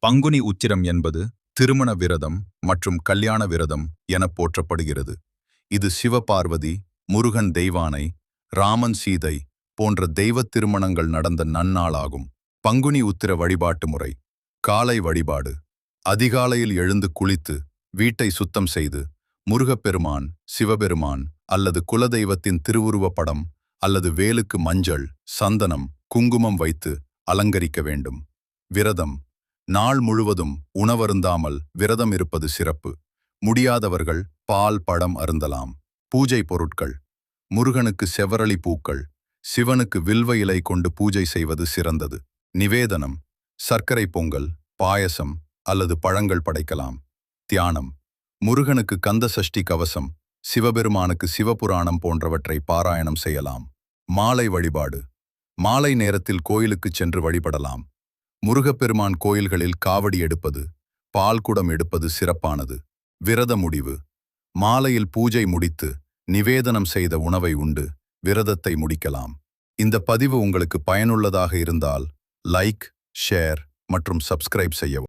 பங்குனி உத்திரம் என்பது திருமண விரதம் மற்றும் கல்யாண விரதம் என போற்றப்படுகிறது. இது சிவபார்வதி, முருகன் தெய்வானை, ராமன் சீதை போன்ற தெய்வத் திருமணங்கள் நடந்த நன்னாளாகும். பங்குனி உத்திர வழிபாட்டு முறை: காலை வழிபாடு. அதிகாலையில் எழுந்து குளித்து வீட்டை சுத்தம் செய்து முருகப்பெருமான், சிவபெருமான் அல்லது குலதெய்வத்தின் திருவுருவப் படம் அல்லது வேலுக்கு மஞ்சள், சந்தனம், குங்குமம் வைத்து அலங்கரிக்க வேண்டும். விரதம்: நாள் முழுவதும் உணவருந்தாமல் விரதம் இருப்பது சிறப்பு. முடியாதவர்கள் பால், பழம் அருந்தலாம். பூஜை பொருட்கள்: முருகனுக்கு செவ்வரளி பூக்கள், சிவனுக்கு வில்வ இலை கொண்டு பூஜை செய்வது சிறந்தது. நிவேதனம்: சர்க்கரை பொங்கல், பாயசம் அல்லது பழங்கள் படைக்கலாம். தியானம்: முருகனுக்கு கந்த சஷ்டி கவசம், சிவபெருமானுக்கு சிவபுராணம் போன்றவற்றை பாராயணம் செய்யலாம். மாலை வழிபாடு: மாலை நேரத்தில் கோயிலுக்குச் சென்று வழிபடலாம். முருகப்பெருமான் கோயில்களில் காவடி எடுப்பது, பால்குடம் எடுப்பது சிறப்பானது. விரத முடிவு: மாலையில் பூஜை முடித்து நிவேதனம் செய்த உணவை உண்டு விரதத்தை முடிக்கலாம். இந்த பதிவு உங்களுக்கு பயனுள்ளதாக இருந்தால் லைக், ஷேர் மற்றும் சப்ஸ்கிரைப் செய்யவும்.